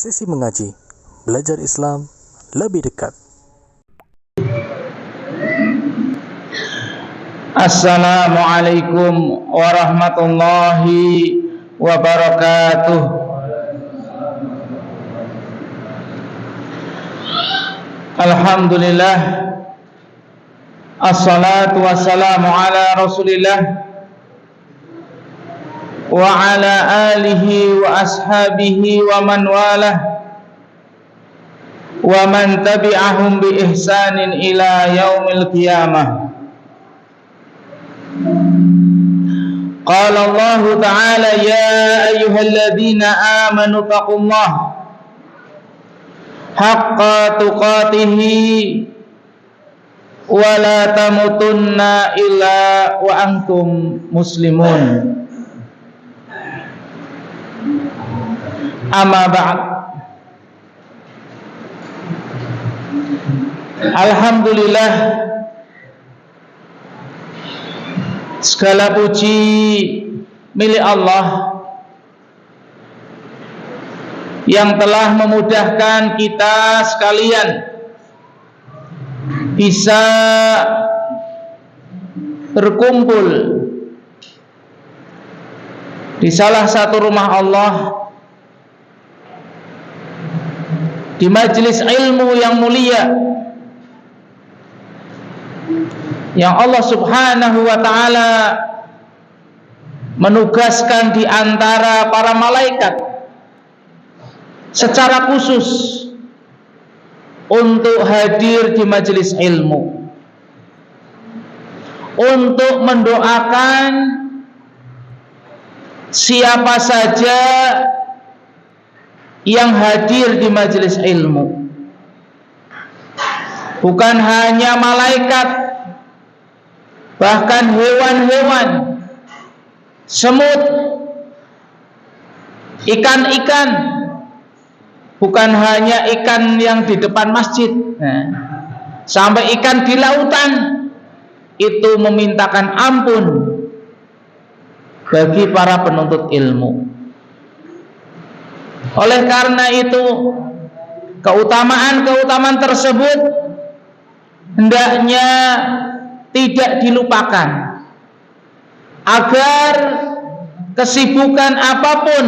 Sesi mengaji, belajar Islam lebih dekat. Assalamualaikum warahmatullahi wabarakatuh. Alhamdulillah, assalatu wassalamu ala Rasulillah wa ala alihi wa ashabihi wa man walah wa man tabi'ahum bi ihsanin ila yaumil qiyamah. Qala Allah Ta'ala, ya ayyuhalladzina amanu taqullaha haqqa tuqatihi wa la tamutunna illa wa antum muslimun. Amma ba'd. Alhamdulillah, segala puji milik Allah yang telah memudahkan kita sekalian bisa berkumpul di salah satu rumah Allah, di majelis ilmu yang mulia yang Allah Subhanahu wa ta'ala menugaskan di antara para malaikat secara khusus untuk hadir di majelis ilmu, untuk mendoakan siapa saja yang hadir di majelis ilmu. Bukan hanya malaikat, bahkan hewan-hewan, semut, ikan-ikan, bukan hanya ikan yang di depan masjid, sampai ikan di lautan itu memintakan ampun bagi para penuntut ilmu. Oleh karena itu, keutamaan-keutamaan tersebut hendaknya tidak dilupakan, agar kesibukan apapun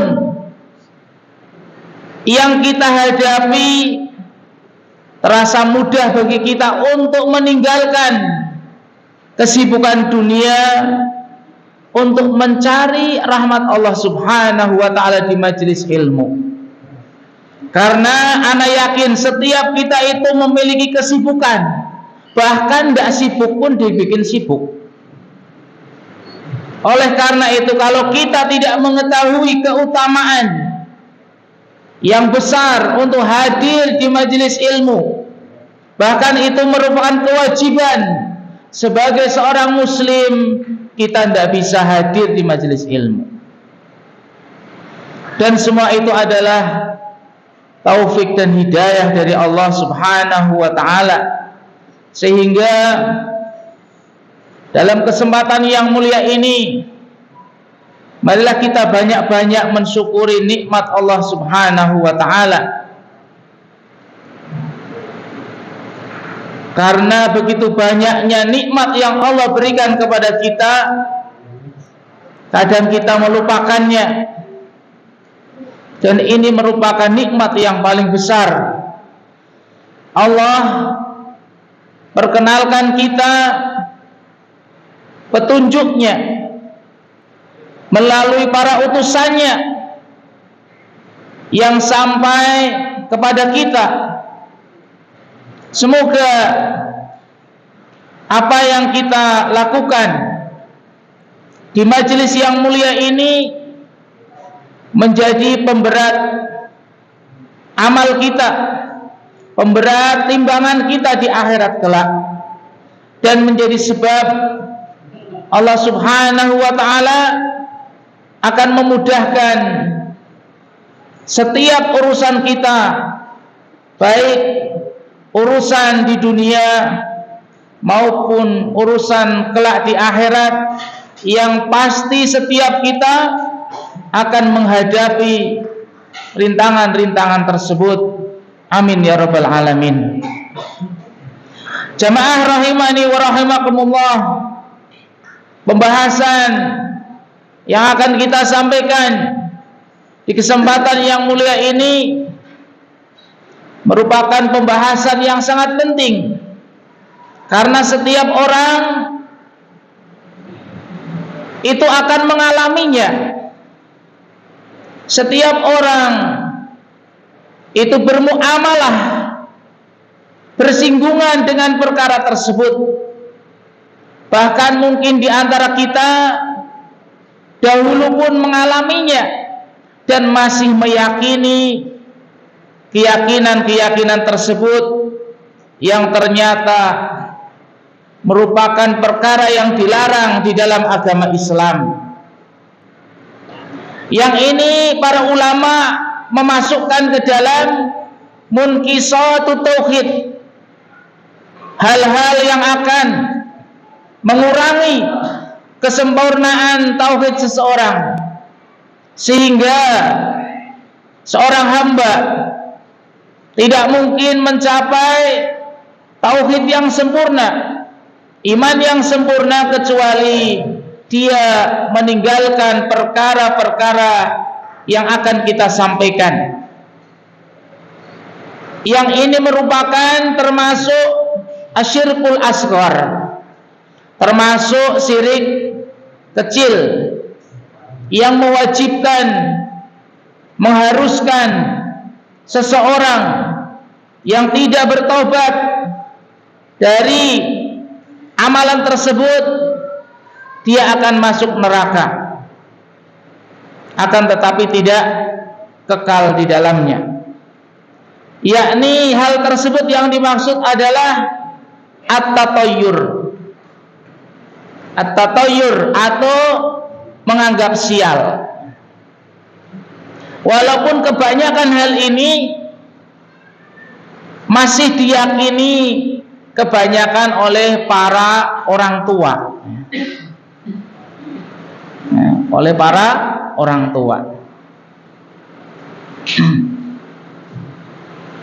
yang kita hadapi terasa mudah bagi kita untuk meninggalkan kesibukan dunia untuk mencari rahmat Allah Subhanahu wa ta'ala di majelis ilmu. Karena ana yakin setiap kita itu memiliki kesibukan, bahkan tidak sibuk pun dibikin sibuk. Oleh karena itu, kalau kita tidak mengetahui keutamaan yang besar untuk hadir di majelis ilmu, bahkan itu merupakan kewajiban sebagai seorang muslim, kita tidak bisa hadir di majelis ilmu. Dan semua itu adalah taufik dan hidayah dari Allah Subhanahu wa ta'ala. Sehingga dalam kesempatan yang mulia ini, marilah kita banyak-banyak mensyukuri nikmat Allah Subhanahu wa ta'ala. Karena begitu banyaknya nikmat yang Allah berikan kepada kita, kadang kita melupakannya. Dan ini merupakan nikmat yang paling besar. Allah perkenalkan kita petunjuknya melalui para utusannya yang sampai kepada kita. Semoga apa yang kita lakukan di majelis yang mulia ini menjadi pemberat amal kita, pemberat timbangan kita di akhirat kelak, dan menjadi sebab Allah Subhanahu wa ta'ala akan memudahkan setiap urusan kita, baik urusan di dunia maupun urusan kelak di akhirat, yang pasti setiap kita akan menghadapi rintangan-rintangan tersebut. Amin ya rabbal alamin. Jamaah rahimani wa rahimakumullah, pembahasan yang akan kita sampaikan di kesempatan yang mulia ini merupakan pembahasan yang sangat penting, karena setiap orang itu akan mengalaminya. Setiap orang itu bermuamalah, bersinggungan dengan perkara tersebut. Bahkan mungkin di antara kita dahulu pun mengalaminya dan masih meyakini keyakinan-keyakinan tersebut yang ternyata merupakan perkara yang dilarang di dalam agama Islam. Yang ini para ulama memasukkan ke dalam munkisatu tauhid, hal-hal yang akan mengurangi kesempurnaan tauhid seseorang, sehingga seorang hamba tidak mungkin mencapai tauhid yang sempurna, iman yang sempurna, kecuali dia meninggalkan perkara-perkara yang akan kita sampaikan. Yang ini merupakan termasuk asyirkul asghar, termasuk syirik kecil yang mewajibkan, mengharuskan seseorang yang tidak bertobat dari amalan tersebut, dia akan masuk neraka, akan tetapi tidak kekal di dalamnya. Yakni hal tersebut yang dimaksud adalah at-tatayyur. At-tatayyur atau menganggap sial. Walaupun kebanyakan hal ini masih diyakini kebanyakan oleh para orang tua, oleh para orang tua.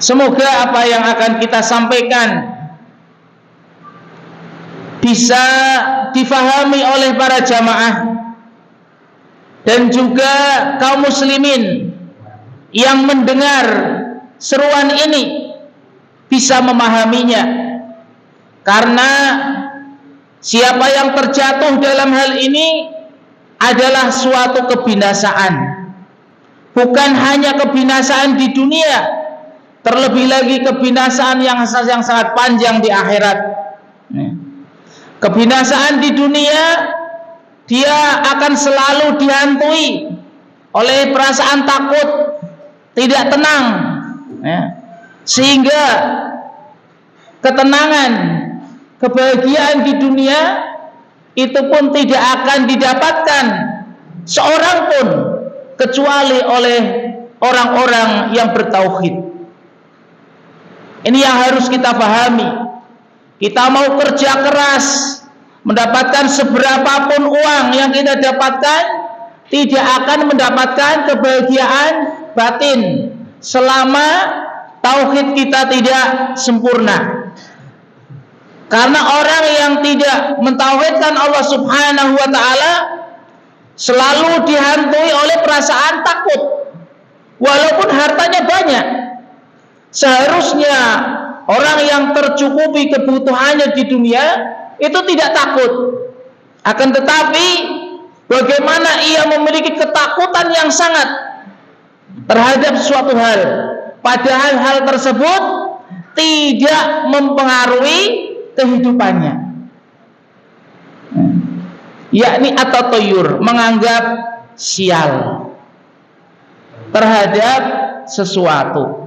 Semoga apa yang akan kita sampaikan bisa difahami oleh para jamaah dan juga kaum muslimin yang mendengar seruan ini bisa memahaminya. Karena siapa yang terjatuh dalam hal ini adalah suatu kebinasaan. Bukan hanya kebinasaan di dunia, terlebih lagi kebinasaan yang sangat panjang di akhirat. Kebinasaan di dunia, dia akan selalu dihantui oleh perasaan takut, tidak tenang, sehingga ketenangan, kebahagiaan di dunia itu pun tidak akan didapatkan seorang pun kecuali oleh orang-orang yang bertauhid. Ini yang harus kita pahami. Kita mau kerja keras, mendapatkan seberapapun uang yang kita dapatkan, tidak akan mendapatkan kebahagiaan batin selama tauhid kita tidak sempurna. Karena orang yang tidak mentauhidkan Allah Subhanahu wa ta'ala selalu dihantui oleh perasaan takut, walaupun hartanya banyak. Seharusnya orang yang tercukupi kebutuhannya di dunia itu tidak takut. Akan tetapi bagaimana ia memiliki ketakutan yang sangat terhadap suatu hal, padahal hal tersebut tidak mempengaruhi kehidupannya, yakni at-tatayyur, menganggap sial terhadap sesuatu.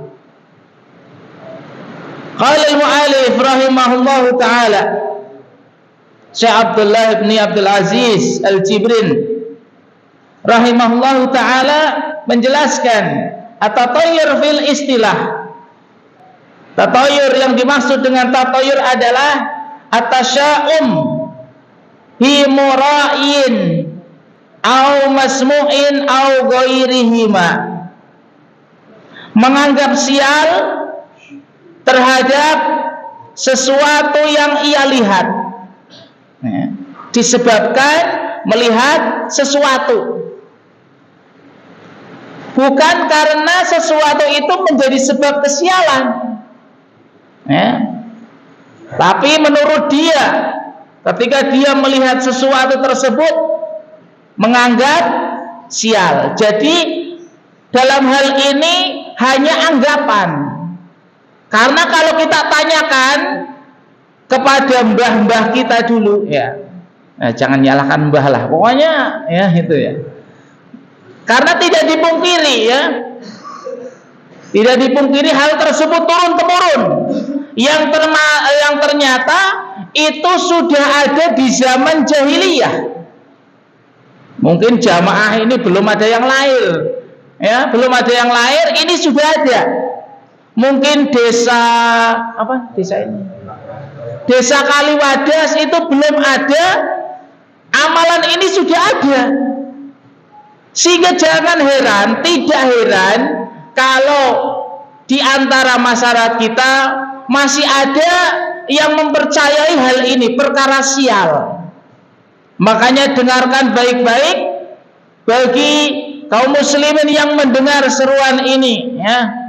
Qala al-mu'allif rahimahullahu ta'ala, Syekh Abdullah bin Abdul Aziz Al-Jibrin rahimahullahu ta'ala menjelaskan at-tatayyur fil istilah. Tatayyur yang dimaksud dengan tatayyur adalah at-tasya'um hi mura'in au masmu'in au ghairihima. menganggap sial terhadap sesuatu yang ia lihat, ya, disebabkan melihat sesuatu, bukan karena sesuatu itu menjadi sebab kesialan, ya. Tapi menurut dia, ketika dia melihat sesuatu tersebut menganggap sial. Jadi dalam hal ini hanya anggapan. Karena kalau kita tanyakan kepada mbah-mbah kita dulu, ya, nah, jangan nyalahkan mbah lah, pokoknya ya itu ya. Karena tidak dipungkiri, ya, tidak dipungkiri hal tersebut turun temurun, yang ternyata itu sudah ada di zaman jahiliyah. Mungkin jamaah ini belum ada yang lahir, ya, belum ada yang lahir, ini sudah ada. Mungkin desa apa? Desa ini, desa Kaliwadas itu belum ada, amalan ini sudah ada. Sehingga jangan heran, tidak heran kalau di antara masyarakat kita masih ada yang mempercayai hal ini, perkara sial. Makanya dengarkan baik-baik bagi kaum muslimin yang mendengar seruan ini, ya.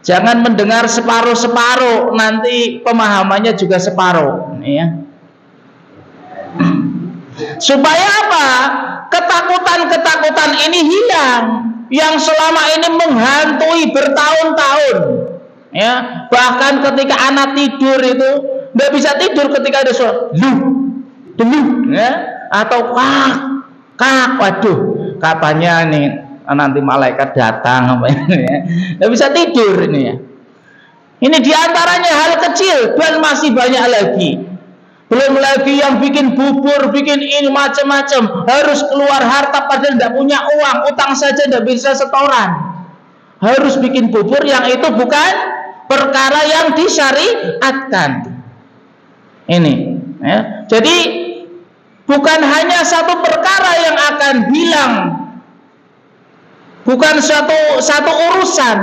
Jangan mendengar separuh-separuh, nanti pemahamannya juga separuh, ya. Supaya apa? Ketakutan-ketakutan ini hilang yang selama ini menghantui bertahun-tahun, ya. Bahkan ketika anak tidur itu nggak bisa tidur ketika ada suara lu, ya, atau kak, waduh, katanya nih nanti malaikat datang, apa ini, ya. Nggak bisa tidur ini, ya. Ini diantaranya hal kecil dan masih banyak lagi. Belum lagi yang bikin bubur, bikin ini macam-macam, harus keluar harta padahal tidak punya uang, utang saja tidak bisa setoran. Harus bikin bubur yang itu bukan perkara yang disyariatkan. Ini, ya. Jadi bukan hanya satu perkara yang akan hilang, bukan satu urusan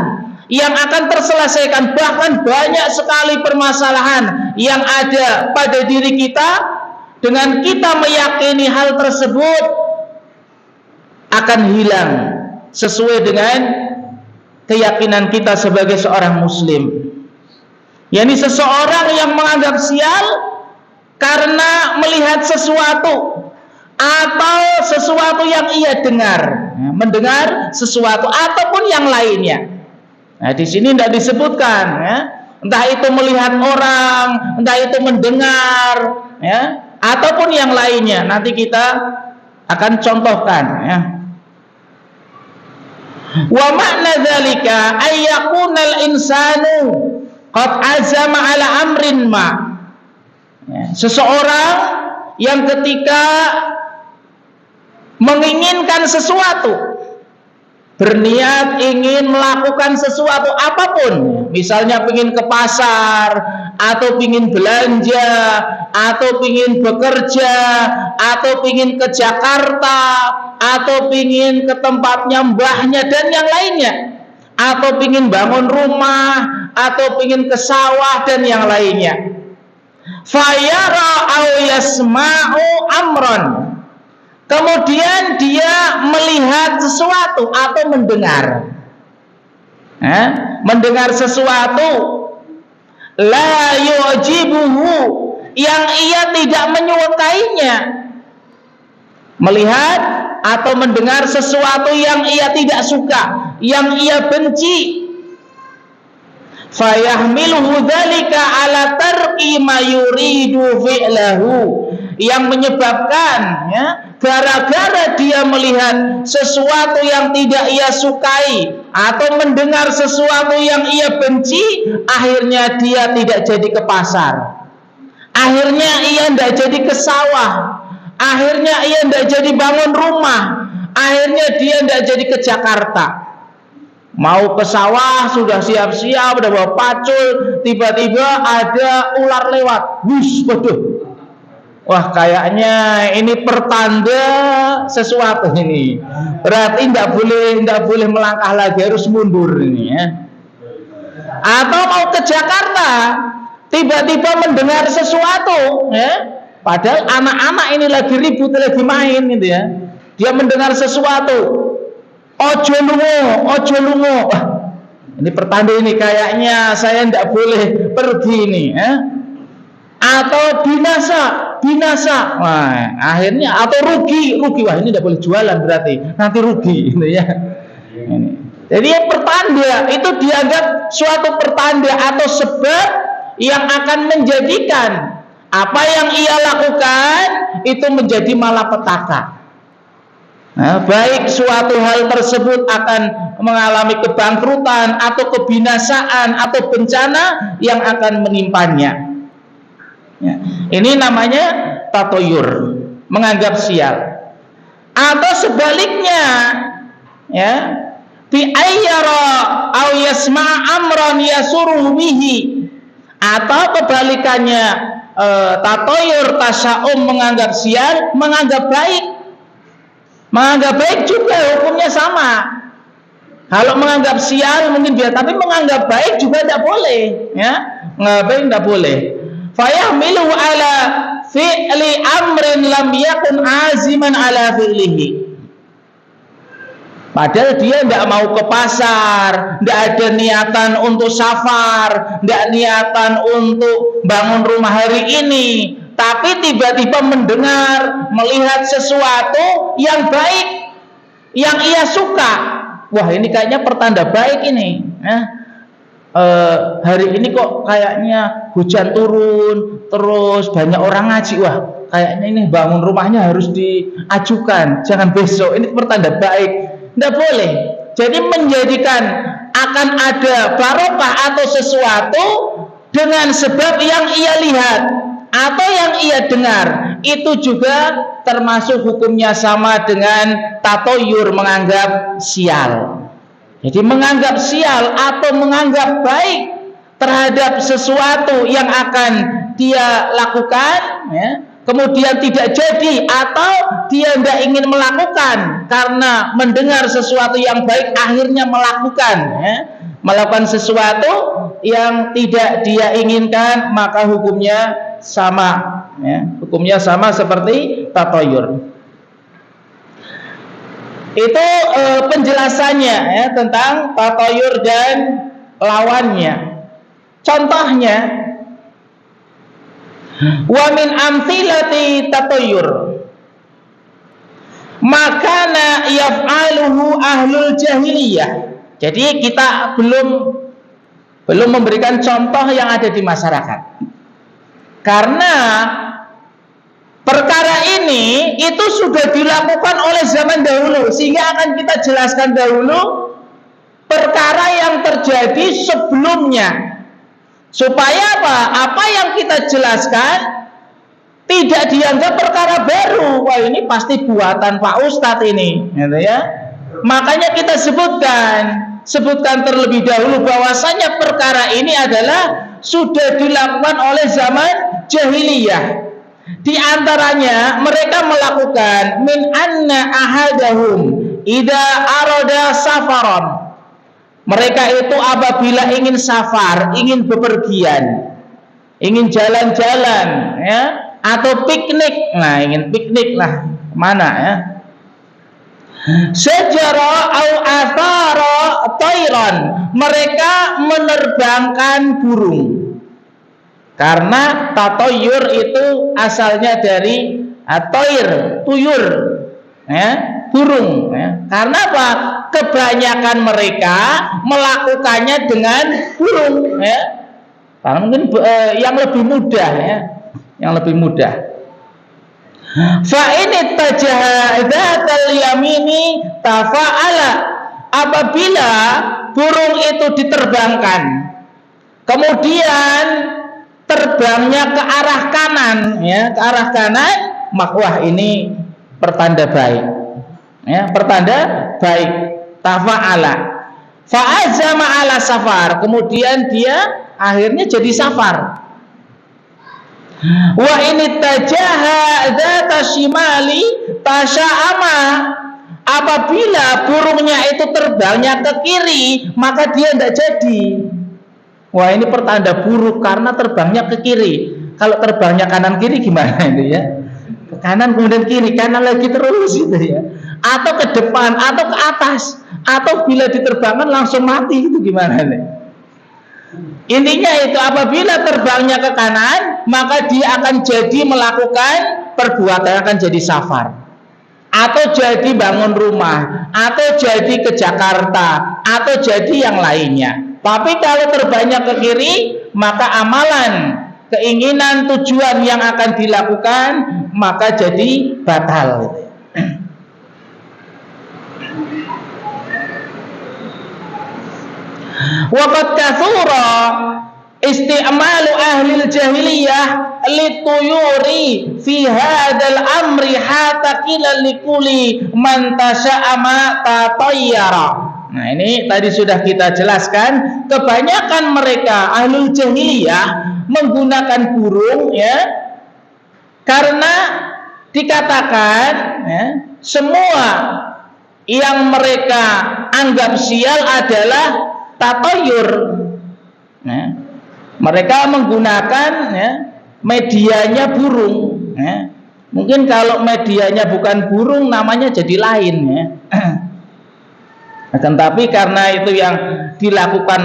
yang akan terselesaikan, bahkan banyak sekali permasalahan yang ada pada diri kita. Dengan kita meyakini hal tersebut akan hilang sesuai dengan keyakinan kita sebagai seorang muslim. yakni seseorang yang menganggap sial karena melihat sesuatu atau sesuatu yang ia dengar, mendengar sesuatu ataupun yang lainnya. Nah, di sini tidak disebutkan, ya, entah itu melihat orang, entah itu mendengar, ya, ataupun yang lainnya. Nanti kita akan contohkan, ya. Wa makna dzalika ay yakunal insanu qad azama ala amrin ma. Ya, seseorang yang ketika menginginkan sesuatu, berniat ingin melakukan sesuatu apapun, misalnya ingin ke pasar, atau ingin belanja, atau ingin bekerja, atau ingin ke Jakarta, atau ingin ke tempatnya mbahnya dan yang lainnya, atau ingin bangun rumah, atau ingin ke sawah dan yang lainnya. Fayara au yasma'u amran. Kemudian dia melihat sesuatu atau mendengar, mendengar sesuatu, la yujibuhu, yang ia tidak menyukainya, melihat atau mendengar sesuatu yang ia tidak suka, yang ia benci. Fayahmiluhu dzalika ala tarki ma yuridu fi'lahu, yang menyebabkan, ya, gara-gara dia melihat sesuatu yang tidak ia sukai atau mendengar sesuatu yang ia benci, akhirnya dia tidak jadi ke pasar, akhirnya ia tidak jadi ke sawah, akhirnya ia tidak jadi bangun rumah, akhirnya dia tidak jadi ke Jakarta. Mau ke sawah sudah siap-siap, udah bawa pacul, tiba-tiba ada ular lewat, bus, waduh, Wah, kayaknya ini pertanda sesuatu ini. Berarti tidak boleh melangkah lagi, harus mundur ini ya. Atau mau ke Jakarta, tiba-tiba mendengar sesuatu ya. Padahal anak-anak ini lagi ribut, lagi main gitu ya. Dia mendengar sesuatu. Ojo lungo. Ini pertanda ini, kayaknya saya tidak boleh pergi ini ya. Atau binasa. Wah, akhirnya atau rugi. Wah, ini tidak boleh jualan berarti. Nanti rugi gitu ya. Ini. Jadi pertanda itu dianggap suatu pertanda atau sebab yang akan menjadikan apa yang ia lakukan itu menjadi malapetaka. Nah, baik suatu hal tersebut akan mengalami kebangkrutan atau kebinasaan atau bencana yang akan menimpanya. Ya, ini namanya tatoyur, menganggap sial. Atau sebaliknya, ya, bi ayyara aw yasma' amran yasuruhu bihi. Atau kebalikannya, tatoyur tasya'um, menganggap sial, menganggap baik. Menganggap baik juga hukumnya sama. Kalau menganggap sial mungkin biasa, tapi menganggap baik juga tidak boleh, ya. Menganggap baik tidak boleh. Fayahmilu ala fi'li amrin lam yakun aziman ala fi'lihi. Padahal dia tidak mau ke pasar, tidak ada niatan untuk safar, tidak niatan untuk bangun rumah hari ini, tapi tiba-tiba mendengar, melihat sesuatu yang baik, yang ia suka. Wah, ini kayaknya pertanda baik ini. Hari ini kok kayaknya hujan turun, terus banyak orang ngaji. Wah, kayaknya ini bangun rumahnya harus diajukan, jangan besok. Ini pertanda baik. Tidak boleh. Jadi menjadikan akan ada barokah atau sesuatu dengan sebab yang ia lihat atau yang ia dengar, itu juga termasuk hukumnya sama dengan tatoyur, menganggap sial. Jadi menganggap sial atau menganggap baik terhadap sesuatu yang akan dia lakukan, ya, kemudian tidak jadi atau dia tidak ingin melakukan karena mendengar sesuatu yang baik akhirnya melakukan, ya, melakukan sesuatu yang tidak dia inginkan, maka hukumnya sama, ya, hukumnya sama seperti tatoyur. Itu penjelasannya, ya, tentang tatoyur dan lawannya. Contohnya, wa min amthilati tatoyur makana yaf'aluhu ahlul jahiliyah. Jadi kita belum memberikan contoh yang ada di masyarakat, karena perkara ini itu sudah dilakukan oleh zaman dahulu, sehingga akan kita jelaskan dahulu perkara yang terjadi sebelumnya, supaya apa yang kita jelaskan tidak dianggap perkara baru. Wah, ini pasti buatan Pak Ustadz ini, gitu ya. Makanya kita sebutkan terlebih dahulu bahwasanya perkara ini adalah sudah dilakukan oleh zaman jahiliyah. Di antaranya mereka melakukan min anna ahadahum idza arada safaran. Mereka itu apabila ingin safar, ingin bepergian, ingin jalan-jalan, ya, atau piknik. Nah, ingin piknik lah, kemana, ya? Sajara au athara tayran. Mereka menerbangkan burung. Karena tatoyur itu asalnya dari atoir, tuyur, ya, burung, ya. Karena apa? Kebanyakan mereka melakukannya dengan burung, ya. Karena mungkin yang lebih mudah, ya, yang lebih mudah. Fa ini tajahadat al-yamini tafa'ala. Apabila burung itu diterbangkan, kemudian terbangnya ke arah kanan, ya, ke arah kanan, maka wah, ini pertanda baik, ya, pertanda baik. Tafa'ala fa'azama ala safar, kemudian dia akhirnya jadi safar. Wa ini tajaha dzata shimali tasya'ama, apabila burungnya itu terbangnya ke kiri maka dia tidak jadi. Wah, ini pertanda buruk karena terbangnya ke kiri. Kalau terbangnya kanan kiri gimana itu ya? Ke kanan kemudian kiri, kanan lagi terus gitu ya. Atau ke depan atau ke atas, atau bila diterbangkan langsung mati, itu gimana nih? Intinya itu, apabila terbangnya ke kanan maka dia akan jadi melakukan perbuatan, akan jadi safar, atau jadi bangun rumah, atau jadi ke Jakarta, atau jadi yang lainnya. Tapi kalau terbangnya ke kiri maka amalan, keinginan, tujuan yang akan dilakukan maka jadi batal. Waqad kathura isti'malu ahli jahiliyah lituyuri fi hadzal amri hatta qila likulli man tasya'ama tatayyara. Nah, ini tadi sudah kita jelaskan, kebanyakan mereka ahli jahiliyah menggunakan burung ya, karena dikatakan ya, semua yang mereka anggap sial adalah tatayur. Nah, mereka menggunakan ya, medianya burung ya. Mungkin kalau medianya bukan burung namanya jadi lain ya. Akan tapi karena itu yang dilakukan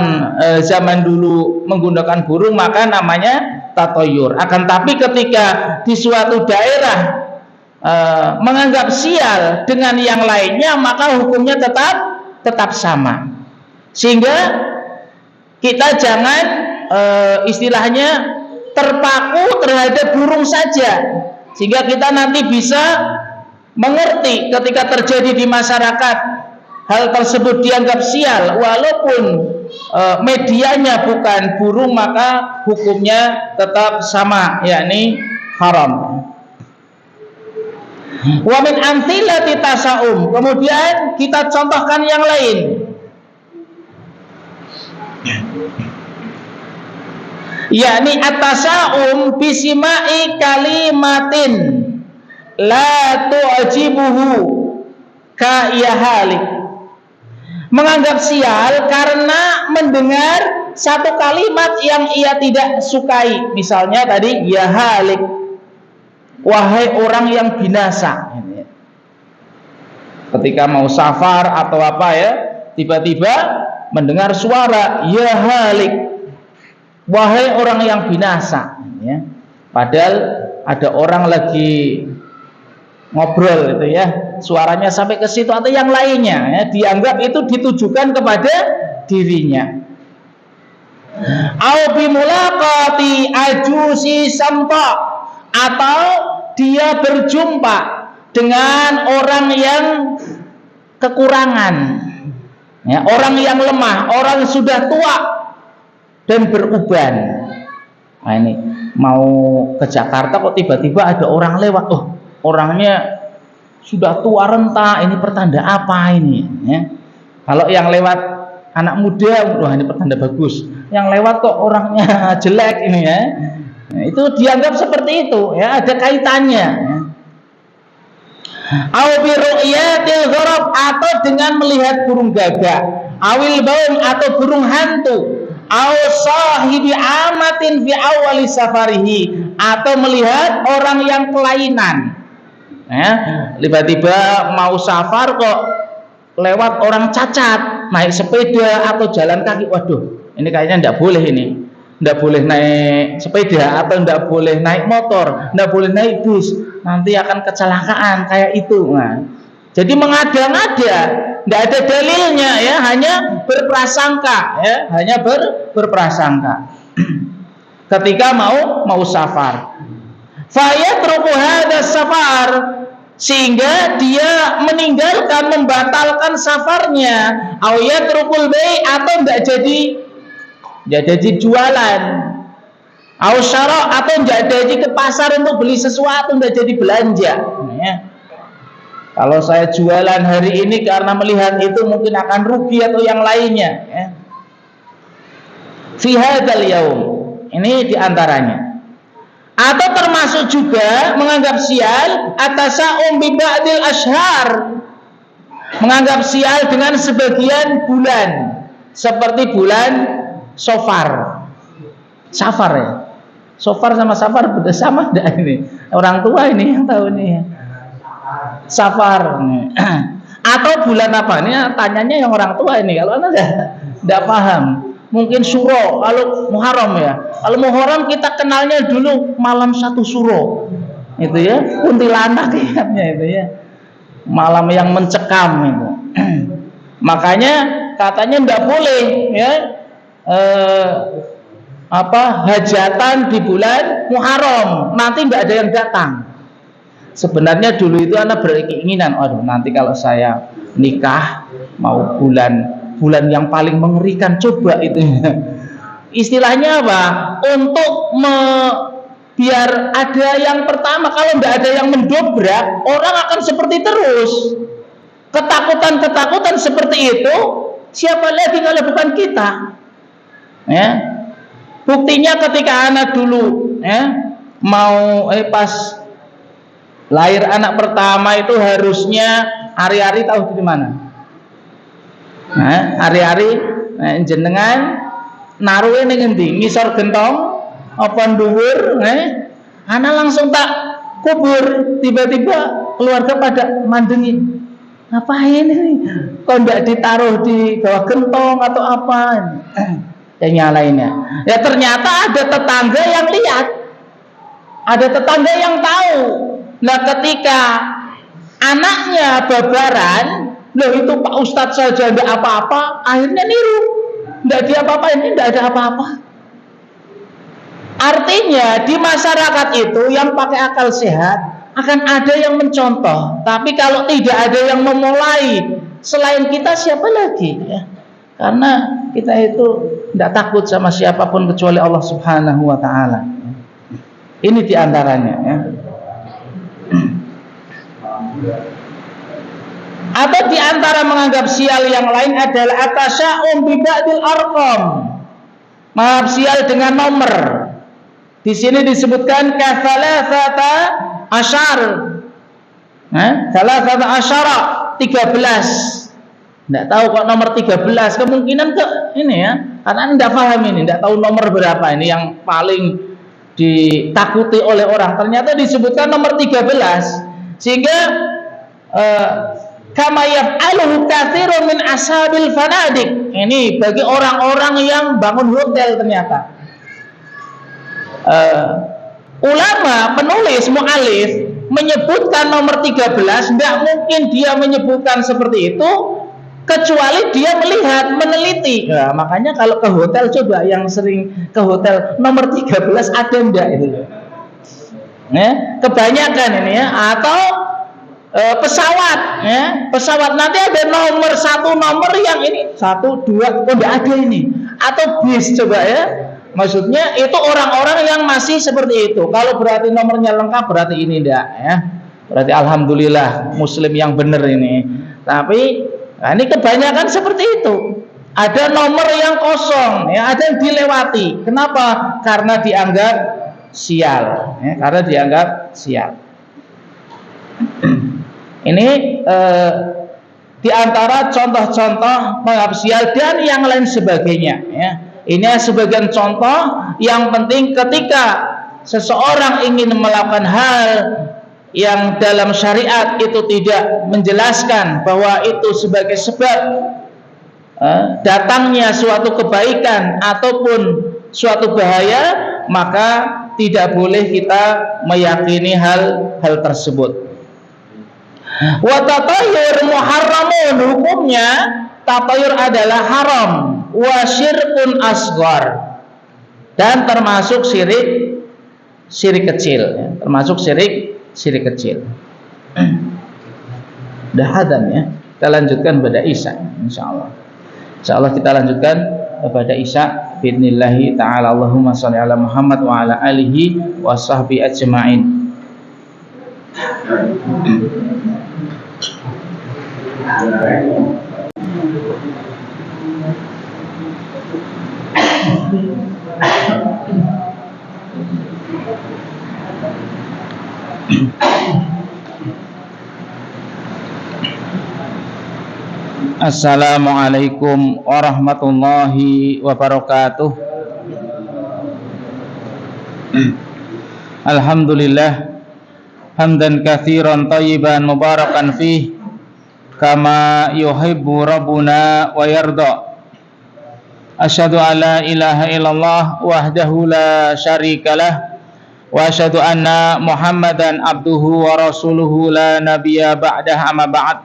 zaman dulu menggunakan burung maka namanya tatayur. Akan tapi ketika di suatu daerah menganggap sial dengan yang lainnya maka hukumnya tetap sama. Sehingga kita jangan istilahnya terpaku terhadap burung saja, sehingga kita nanti bisa mengerti ketika terjadi di masyarakat hal tersebut dianggap sial walaupun medianya bukan burung maka hukumnya tetap sama, yakni haram. Wa min amthilati tasawum, kemudian kita contohkan yang lain. Yakni at-tasa'um bisimai kalimatin la tu'jibuhu ka yahalik, menganggap sial karena mendengar satu kalimat yang ia tidak sukai. Misalnya tadi yahalik, wahai orang yang binasa. Ketika mau safar atau apa ya, tiba-tiba mendengar suara yahalik, wahai orang yang binasa ya. Padahal ada orang lagi ngobrol itu ya, suaranya sampai ke situ atau yang lainnya ya, dianggap itu ditujukan kepada dirinya. Au bimulaqati ajusi samta, atau dia berjumpa dengan orang yang kekurangan ya, orang yang lemah, orang sudah tua dan beruban. Nah, ini mau ke Jakarta kok tiba-tiba ada orang lewat, oh orangnya sudah tua renta, ini pertanda apa ini ya? Kalau yang lewat anak muda, wah ini pertanda bagus. Yang lewat kok orangnya jelek ini ya, nah, itu dianggap seperti itu ya, ada kaitannya ya. Au bi ru'yatil ghurab, atau dengan melihat burung gagak, awil baum, atau burung hantu, au sahibi amatin fi awali safarihi, atau melihat orang yang kelainan ya, tiba-tiba mau safar kok lewat orang cacat naik sepeda atau jalan kaki, waduh ini kayaknya tidak boleh, ini tidak boleh naik sepeda atau tidak boleh naik motor, tidak boleh naik bus, nanti akan kecelakaan kayak itu. Nah, jadi mengada-ngada, tidak ada dalilnya ya, hanya berprasangka ya, hanya berprasangka ketika mau safar. Fayatruku hadas safar, sehingga dia meninggalkan, membatalkan safarnya. Au yatrukul bai', atau tidak jadi jualan. Au syara', atau tidak jadi ke pasar untuk beli sesuatu, tidak jadi belanja ya. Kalau saya jualan hari ini karena melihat itu mungkin akan rugi atau yang lainnya ya. Fi hadzal yaum, ini diantaranya. Atau termasuk juga menganggap sial atasaum bi ba'dil ashar, menganggap sial dengan sebagian bulan, seperti bulan Safar. Safar ya. Safar sama Safar beda sama enggak ini? Orang tua ini yang tahu nih. Safar. Atau bulan apa? Ini tanyanya yang orang tua ini. Kalau Anda enggak paham. Mungkin Suro, kalau Muharram ya. Kalau Muharram kita kenalnya dulu malam 1 Suro. Itu ya, kuntilanak kayaknya itu ya. Malam yang mencekam itu. Makanya katanya enggak boleh ya. Hajatan di bulan Muharram, nanti enggak ada yang datang. Sebenarnya dulu itu anak berkeinginan, aduh nanti kalau saya nikah mau bulan yang paling mengerikan, coba itu. Istilahnya apa? Untuk biar ada yang pertama, kalau enggak ada yang mendobrak, orang akan seperti terus. Ketakutan seperti itu, siapa lagi kalau bukan kita? Ya. Buktinya ketika anak dulu mau pas lahir anak pertama itu harusnya hari-hari tahu di mana? Hari-hari jenengan naruhe ning endi? Ngisor gentong apa dhuwur? Anak langsung tak kubur, tiba-tiba keluarga pada mandengi. Ngapain ini? Kok enggak ditaruh di bawah gentong atau apa? Yang lainnya. Ya ternyata ada tetangga yang lihat, ada tetangga yang tahu. Nah ketika anaknya babaran, loh itu Pak Ustadz saja enggak apa-apa, akhirnya niru, enggak diapa-apain, ini enggak ada apa-apa. Artinya di masyarakat itu yang pakai akal sehat akan ada yang mencontoh, tapi kalau tidak ada yang memulai selain kita, siapa lagi ya? Karena kita itu tidak takut sama siapapun kecuali Allah Subhanahu wa ta'ala. Ini diantaranya ya. Atau diantara menganggap sial yang lain adalah atasya'um bi ba'dil arqam, menganggap sial dengan nomor. Di sini disebutkan kathalathata asyar, thalathata asyara, 13. Tidak tahu kok nomor 13, kemungkinan ke ini ya, karena tidak paham ini, tidak tahu nomor berapa ini yang paling ditakuti oleh orang. Ternyata disebutkan nomor 13, sehingga kama yaf'aluhu katsirun min ashabil fanadik. Ini bagi orang-orang yang bangun hotel ternyata. Ulama, penulis, mu'alif menyebutkan nomor 13, tidak mungkin dia menyebutkan seperti itu kecuali dia melihat, meneliti. Nah, makanya kalau ke hotel, coba yang sering ke hotel, nomor 13 ada enggak itu? Kebanyakan ini ya. Atau pesawat ya. Pesawat nanti ada nomor 1, nomor yang ini 1, 2, oh enggak ada ini. Atau bis, coba ya. Maksudnya itu orang-orang yang masih seperti itu. Kalau berarti nomornya lengkap, berarti ini enggak ya. Berarti alhamdulillah muslim yang benar ini. Tapi nah, ini kebanyakan seperti itu. Ada nomor yang kosong, ya, ada yang dilewati. Kenapa? Karena dianggap sial. Ya, karena dianggap sial. Ini diantara contoh-contoh menganggap sial dan yang lain sebagainya. Ya. Ini sebagian contoh. Yang penting ketika seseorang ingin melakukan hal yang dalam syariat itu tidak menjelaskan bahwa itu sebagai sebab datangnya suatu kebaikan ataupun suatu bahaya, maka tidak boleh kita meyakini hal tersebut. Wa tatayur muharramun, hukumnya tatayur adalah haram, wa syirkun asghar, dan termasuk syirik kecil ya. Termasuk syirik kecil. Dah adzan ya. Kita lanjutkan pada Isya insyaallah. Insyaallah kita lanjutkan pada Isya biidznillah taala. Allahumma shalli ala Muhammad wa ala alihi wa sahbi ajmain. Assalamualaikum warahmatullahi wabarakatuh. Alhamdulillah hamdan katsiran thayyiban mubarakan fih kama yuhibbu rabbuna wa yarda. Asyhadu an la ilaha illallah wahdahu la syarikalah wa asyhadu anna Muhammadan abduhu wa rasuluhu la nabiyya ba'dah, amma ba'd.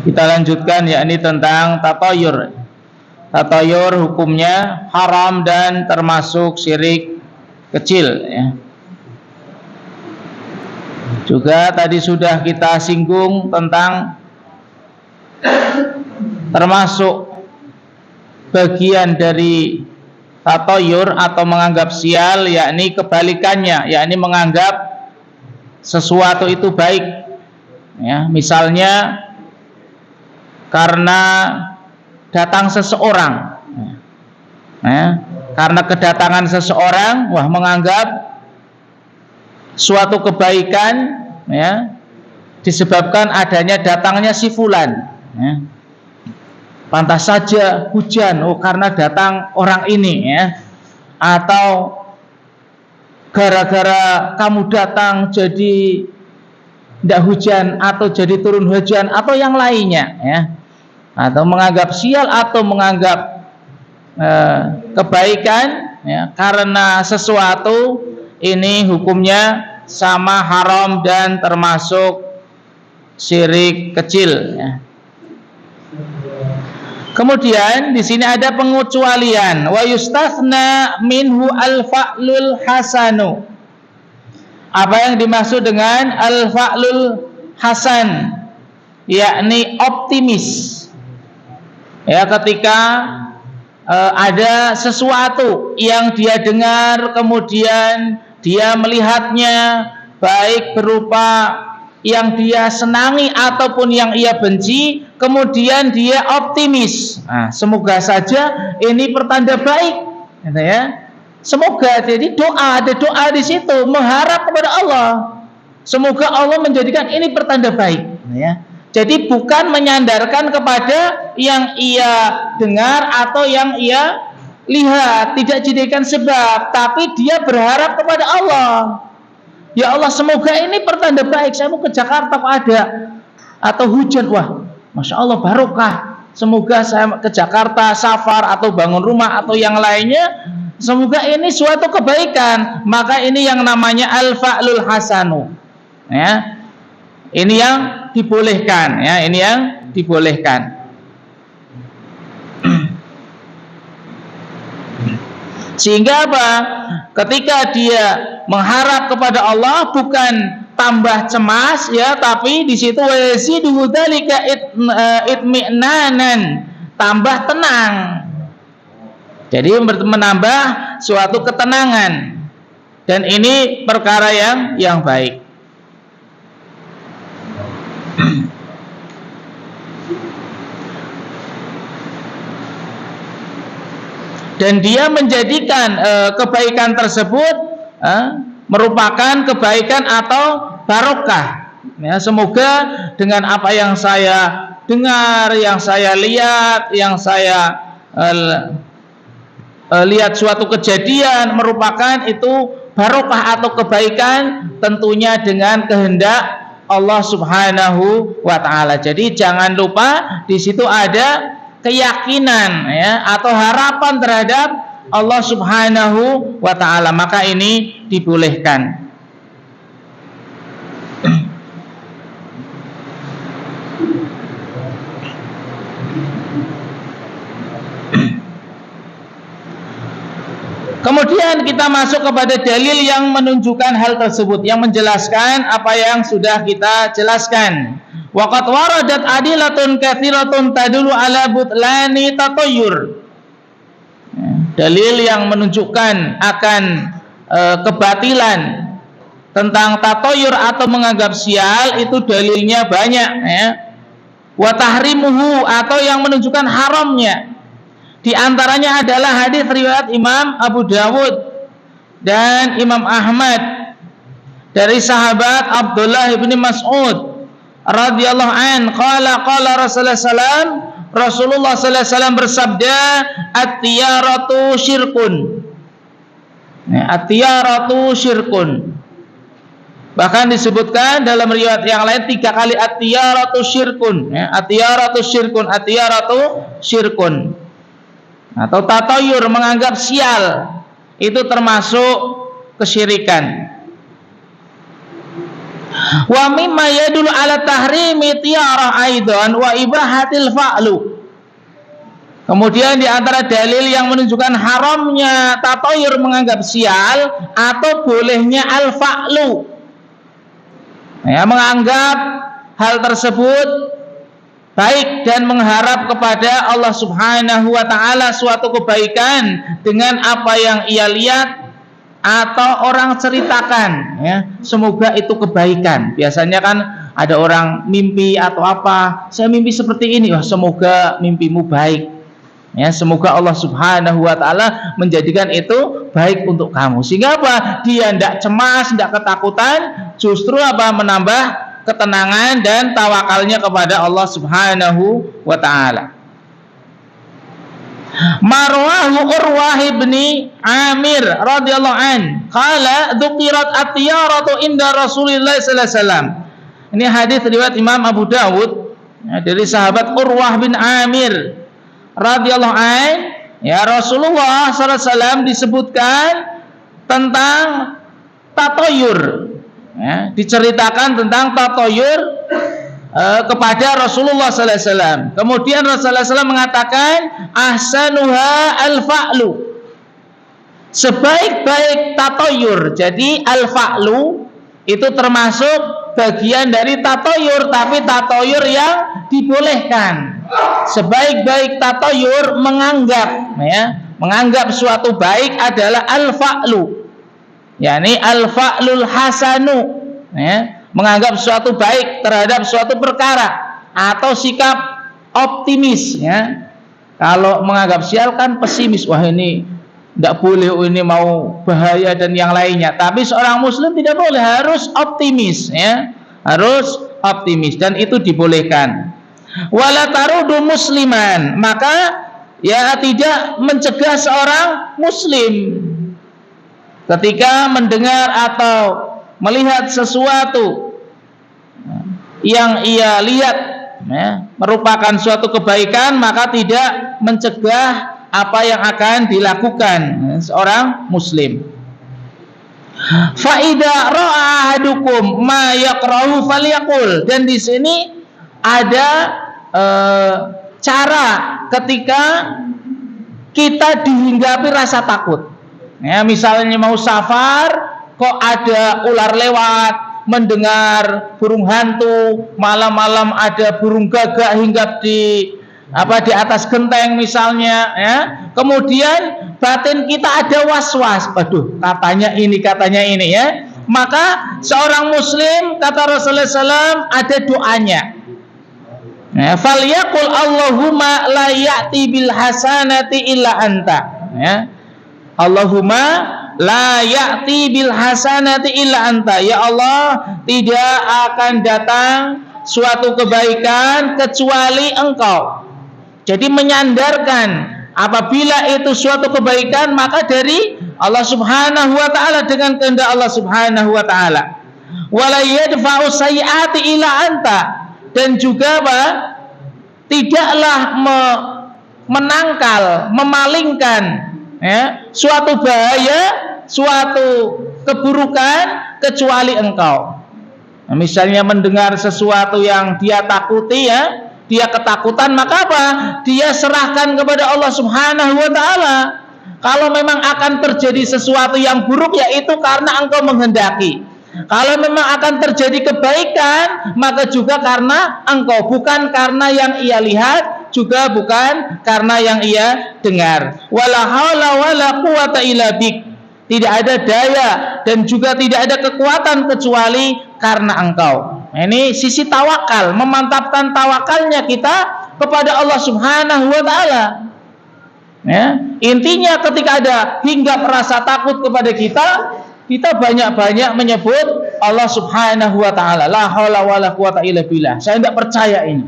Kita lanjutkan, yakni tentang tatayur. Tatayur hukumnya haram dan termasuk syirik kecil, ya. Juga tadi sudah kita singgung tentang termasuk bagian dari tatayur atau menganggap sial, yakni kebalikannya, yakni menganggap sesuatu itu baik, ya. Misalnya karena datang seseorang, ya, karena kedatangan seseorang, wah, menganggap suatu kebaikan, ya, disebabkan adanya datangnya si fulan, ya. Pantas saja hujan, oh karena datang orang ini, ya. Atau gara-gara kamu datang jadi tidak hujan, atau jadi turun hujan, atau yang lainnya, ya. Atau menganggap sial atau menganggap kebaikan, ya, karena sesuatu ini hukumnya sama haram dan termasuk syirik kecil, ya. Kemudian di sini ada pengecualian, wa yustathna minhu al-fa'lul hasanu. Apa yang dimaksud dengan al-fa'lul hasan? Yakni optimis. Ya, ketika ada sesuatu yang dia dengar, kemudian dia melihatnya, baik berupa yang dia senangi ataupun yang ia benci, kemudian dia optimis. Nah, semoga saja ini pertanda baik, gitu, ya. Semoga, jadi doa, ada doa di situ, mengharap kepada Allah. Semoga Allah menjadikan ini pertanda baik, gitu, ya. Jadi bukan menyandarkan kepada yang ia dengar atau yang ia lihat, tidak jadikan sebab, tapi dia berharap kepada Allah. Ya Allah, semoga ini pertanda baik, saya mau ke Jakarta kok ada, atau hujan, wah, Masya Allah barokah, semoga saya ke Jakarta safar atau bangun rumah atau yang lainnya, semoga ini suatu kebaikan. Maka ini yang namanya al-fa'lul hasanu, ya. Ini yang dibolehkan, ya, ini yang dibolehkan. Sehingga apa? Ketika dia mengharap kepada Allah bukan tambah cemas, ya, tapi di situ wayazidu dzalika itmi'nanan, tambah tenang. Jadi menambah suatu ketenangan. Dan ini perkara yang baik. Dan dia menjadikan kebaikan tersebut merupakan kebaikan atau barokah, ya. Semoga dengan apa yang saya dengar, yang saya lihat, yang saya lihat suatu kejadian merupakan itu barokah atau kebaikan, tentunya dengan kehendak Allah Subhanahu wa taala. Jadi jangan lupa di situ ada keyakinan, ya, atau harapan terhadap Allah Subhanahu wa taala, maka ini dibolehkan. Kemudian kita masuk kepada dalil yang menunjukkan hal tersebut, yang menjelaskan apa yang sudah kita jelaskan. Waqad waradat adilatun katsiratun tadullu ala butlani tatayyur. Dalil yang menunjukkan akan kebatilan tentang tatoyur atau menganggap sial itu dalilnya banyak ya. Wa tahrimuhu atau yang menunjukkan haramnya. Di antaranya adalah hadis riwayat Imam Abu Dawud dan Imam Ahmad dari sahabat Abdullah bin Mas'ud radhiyallahu an qala Rasulullah sallallahu alaihi wasallam bersabda at-tiyaratu syirkun. At-tiyaratu syirkun. Bahkan disebutkan dalam riwayat yang lain 3 kali at-tiyaratu syirkun, ya, at-tiyaratu syirkun, at-tiyaratu syirkun. Atau tatoyur menganggap sial itu termasuk kesyirikan. Wa mimma yadullu ala tahrimi tiyarah aidan wa ibahatil fa'lu. Kemudian di antara dalil yang menunjukkan haramnya tatoyur menganggap sial atau bolehnya al-fa'lu. Ya, menganggap hal tersebut baik dan mengharap kepada Allah Subhanahu wa taala suatu kebaikan dengan apa yang ia lihat atau orang ceritakan ya, semoga itu kebaikan. Biasanya kan ada orang mimpi atau apa, saya mimpi seperti ini, wah semoga mimpimu baik. Ya, semoga Allah Subhanahu wa taala menjadikan itu baik untuk kamu. Sehingga apa? Dia tidak cemas, tidak ketakutan, justru apa? Menambah ketenangan dan tawakalnya kepada Allah Subhanahu wa taala. Marwahu Urwah bin Amir radhiyallahu an qala dzukirat at-tiyaratu inda Rasulillah sallallahu alaihi wasallam. Ini hadis riwayat Imam Abu Dawud ya, dari sahabat Urwah bin Amir radhiyallahu an, ya Rasulullah sallallahu alaihi wasallam disebutkan tentang tatoyur, ya, diceritakan tentang tatoyur kepada Rasulullah sallallahu alaihi wasallam. Kemudian Rasulullah SAW mengatakan ahsanuha al-fa'lu, sebaik-baik tatoyur. Jadi al-fa'lu itu termasuk bagian dari tatoyur, tapi tatoyur yang dibolehkan. Sebaik-baik tatoyur menganggap, ya, menganggap suatu baik adalah al-fa'lu, yakni al-fa'lul hasanu, ya, menganggap suatu baik terhadap suatu perkara atau sikap optimis, ya. Kalau menganggap sial kan pesimis, wah ini tidak boleh, ini mau bahaya dan yang lainnya. Tapi seorang muslim tidak boleh, harus optimis, ya, harus optimis, dan itu dibolehkan. Wala tarudu musliman, maka ya tidak mencegah seorang muslim ketika mendengar atau melihat sesuatu yang ia lihat, ya, merupakan suatu kebaikan, maka tidak mencegah apa yang akan dilakukan seorang muslim. Fa idza ra'a ahadukum ma yaqra'u falyaqul. Dan di sini ada cara ketika kita dihinggapi rasa takut. Ya, misalnya mau safar, kok ada ular lewat, mendengar burung hantu, malam-malam ada burung gagak hinggap di atas genteng misalnya, ya. Kemudian batin kita ada was-was, aduh katanya ini, ya. Maka seorang muslim, kata Rasulullah SAW, ada doanya. Ya, falyaqul Allahumma la ya'ti bil hasanati illa anta, ya. Allahumma la ya'ti bil hasanati illa anta, ya Allah, tidak akan datang suatu kebaikan kecuali Engkau. Jadi menyandarkan apabila itu suatu kebaikan maka dari Allah Subhanahu wa taala, dengan kehendak Allah Subhanahu wa taala. Wala yadfa'u sayyi'ati illa anta, dan juga tidaklah menangkal, memalingkan, ya, suatu bahaya, suatu keburukan kecuali Engkau. Nah, misalnya mendengar sesuatu yang dia takuti, ya, dia ketakutan, maka apa? Dia serahkan kepada Allah Subhanahu wa taala. Kalau memang akan terjadi sesuatu yang buruk, yaitu karena Engkau menghendaki. Kalau memang akan terjadi kebaikan, maka juga karena Engkau, bukan karena yang ia lihat, juga bukan karena yang ia dengar. Wala haula wala quwata illa bik. tidak ada daya dan juga tidak ada kekuatan kecuali karena Engkau. Ini sisi tawakal, memantapkan tawakalnya kita kepada Allah Subhanahu wa taala. Ya, intinya ketika ada hinggap rasa takut kepada kita banyak-banyak menyebut Allah Subhanahu wa taala. La haula wala quwata illa billah. Saya tidak percaya ini.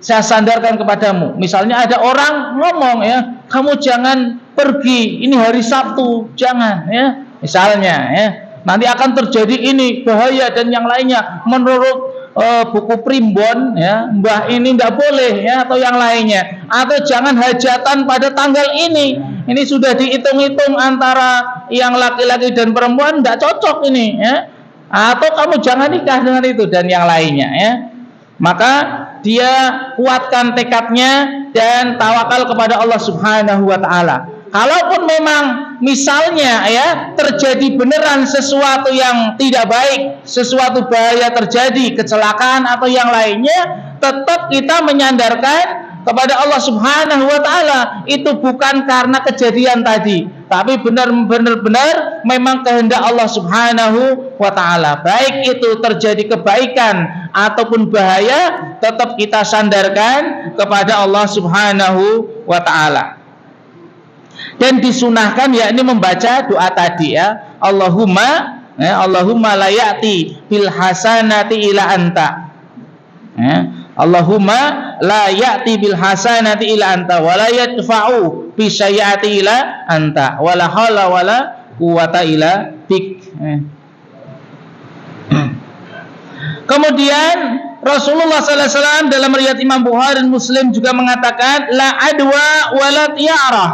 Saya sandarkan kepadamu. Misalnya ada orang ngomong, ya, kamu jangan pergi, ini hari Sabtu, jangan, ya. Misalnya, ya, nanti akan terjadi ini bahaya dan yang lainnya. Menurut buku primbon, ya, mbah ini tidak boleh, ya, atau yang lainnya. Atau jangan hajatan pada tanggal ini. Ini sudah dihitung-hitung antara yang laki-laki dan perempuan, tidak cocok ini, ya. Atau kamu jangan nikah dengan itu dan yang lainnya, ya. Maka dia kuatkan tekadnya dan tawakal kepada Allah Subhanahu wa taala. Kalaupun memang misalnya, ya, terjadi beneran sesuatu yang tidak baik, sesuatu bahaya terjadi, kecelakaan atau yang lainnya, tetap kita menyandarkan kepada Allah Subhanahu wa taala. Itu bukan karena kejadian tadi, tapi benar-benar memang kehendak Allah Subhanahu wa taala. Baik itu terjadi kebaikan ataupun bahaya, tetap kita sandarkan kepada Allah Subhanahu wa taala. Dan disunahkan yakni membaca doa tadi, ya. Allahumma la ya'ti bil hasanati ila anta. Ya. Allahumma la ya'ti bil hasanati ila anta wa la yadfa'u bi sayyi'ati ila anta wa la haula wa la quwata illa bik. Kemudian Rasulullah sallallahu alaihi wasallam dalam riwayat Imam Bukhari dan Muslim juga mengatakan la adwa wa la tiarah.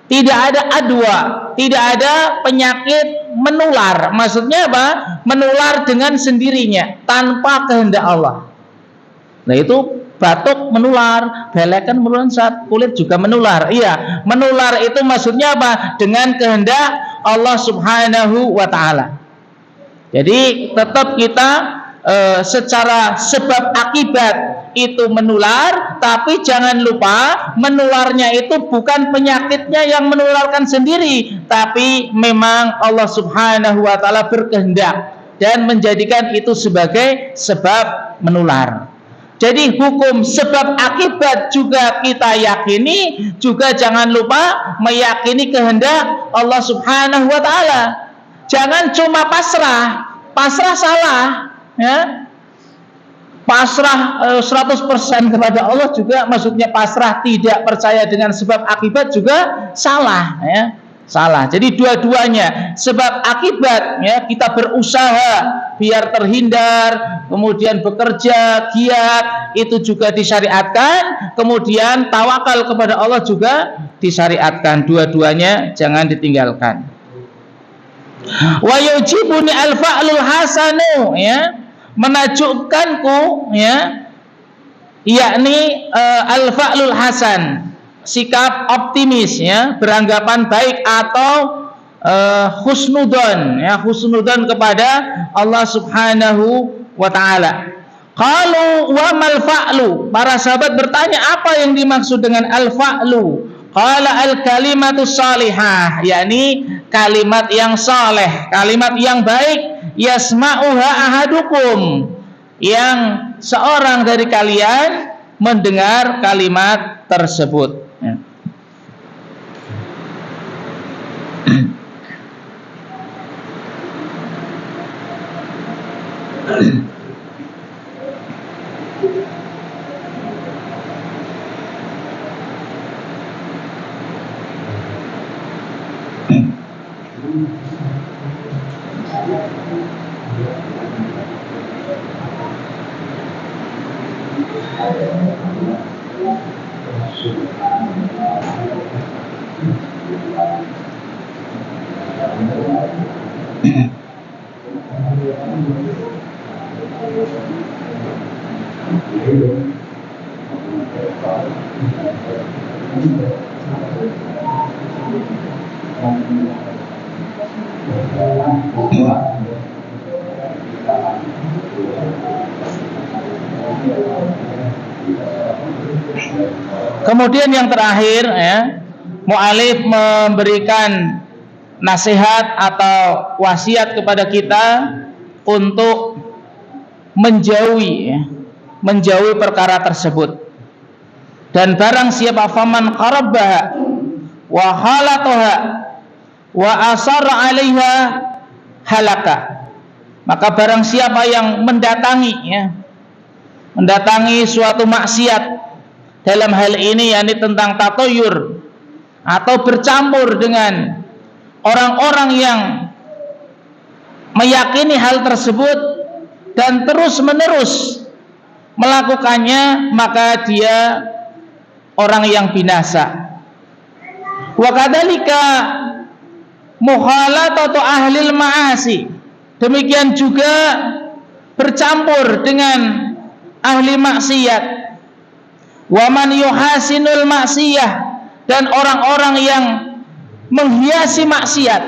Tidak ada adwa, tidak ada penyakit menular. Maksudnya apa? Menular dengan sendirinya tanpa kehendak Allah. Nah, itu batuk menular, belekan melunsat, kulit juga menular. Iya, menular itu maksudnya apa? Dengan kehendak Allah Subhanahu wa taala. Jadi tetap kita secara sebab akibat itu menular, tapi jangan lupa menularnya itu bukan penyakitnya yang menularkan sendiri, tapi memang Allah Subhanahu wa taala berkehendak dan menjadikan itu sebagai sebab menular. Jadi hukum sebab akibat juga kita yakini, juga jangan lupa meyakini kehendak Allah Subhanahu wa taala. Jangan cuma pasrah salah, ya. Pasrah 100% kepada Allah juga maksudnya pasrah tidak percaya dengan sebab akibat juga salah, ya. Salah. Jadi dua-duanya sebab akibat, ya, kita berusaha biar terhindar, kemudian bekerja giat itu juga disyariatkan, kemudian tawakal kepada Allah juga disyariatkan. Dua-duanya jangan ditinggalkan. Wa yujibuni al-fa'lul hasanu, ya, menakjubkanku, ya, yakni al-fa'lul hasan, sikap optimis, ya, beranggapan baik atau husnudon, ya, husnudon kepada Allah Subhanahu wa taala. Qalu wa mal fa'lu, para sahabat bertanya apa yang dimaksud dengan al-fa'lu? Qala al-kalimatus salihah, yakni kalimat yang saleh, kalimat yang baik, yasma'uha ahadukum, yang seorang dari kalian mendengar kalimat tersebut. Kemudian yang terakhir, ya, mu'alif memberikan nasihat atau wasiat kepada kita untuk menjauhi perkara tersebut. Dan barang siapa faman qarabaha wa halataha wa asarra 'alaiha halaka, maka barang siapa yang mendatangi suatu maksiat, dalam hal ini yakni tentang tatayur atau bercampur dengan orang-orang yang meyakini hal tersebut dan terus-menerus melakukannya, maka dia orang yang binasa. Wa kadzalika mukhalatatu ahlil ma'asi, demikian juga bercampur dengan ahli maksiat. Wa man yuhasinul maksiyah, dan orang-orang yang menghiasi maksiat,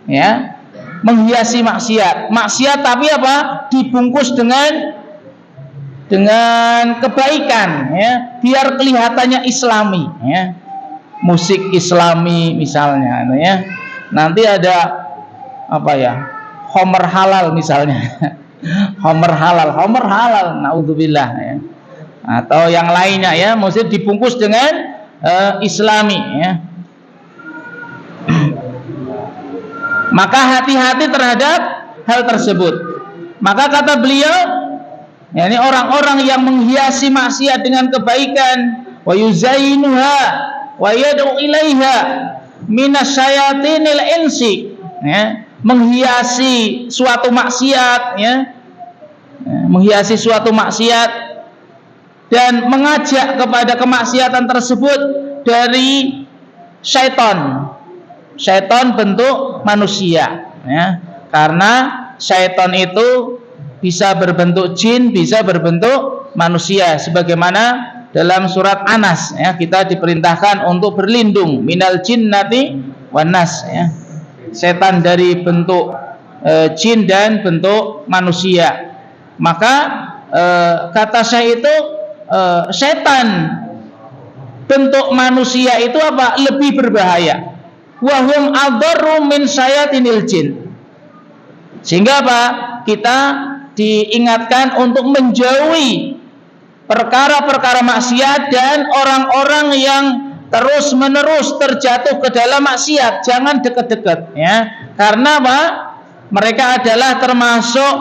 ya, menghiasi maksiat tapi apa? Dibungkus dengan kebaikan, ya, biar kelihatannya islami, ya. Musik islami misalnya, ya. Nanti ada apa ya? Homer halal misalnya. Homer halal, naudzubillah, ya. Atau yang lainnya, ya, musik dibungkus dengan islami, ya. Maka hati-hati terhadap hal tersebut. Maka kata beliau, yakni orang-orang yang menghiasi maksiat dengan kebaikan, wa yuzainuha wa yad'u ilaiha minasyayatinil insi, ya, menghiasi suatu maksiat, ya, menghiasi suatu maksiat dan mengajak kepada kemaksiatan tersebut dari syaitan bentuk manusia, ya, karena syaitan itu bisa berbentuk jin, bisa berbentuk manusia, sebagaimana dalam surat Anas, ya, kita diperintahkan untuk berlindung minal jinnati wan nas, ya, setan dari bentuk jin dan bentuk manusia. Maka kata saya itu setan bentuk manusia itu apa? Lebih berbahaya. Wahum adharru min syayatinil jin. Sehingga apa? Kita diingatkan untuk menjauhi perkara-perkara maksiat dan orang-orang yang terus-menerus terjatuh ke dalam maksiat. Jangan dekat-dekat, ya. Karena apa? Mereka adalah termasuk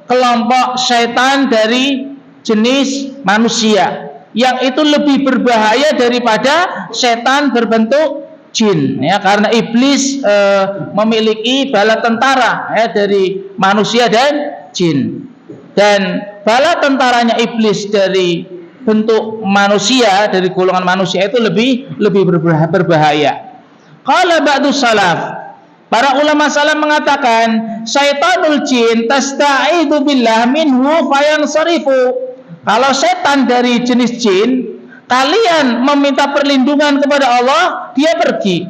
kelompok syaitan dari jenis manusia, yang itu lebih berbahaya daripada setan berbentuk jin, ya, karena iblis memiliki bala tentara, ya, dari manusia dan jin, dan bala tentaranya iblis dari bentuk manusia, dari golongan manusia itu lebih berbahaya. Qala ba'du salaf, para ulama salaf mengatakan, syaitanul jin tasta'idu billah minhu fayansarifu. Kalau setan dari jenis jin, kalian meminta perlindungan kepada Allah, dia pergi.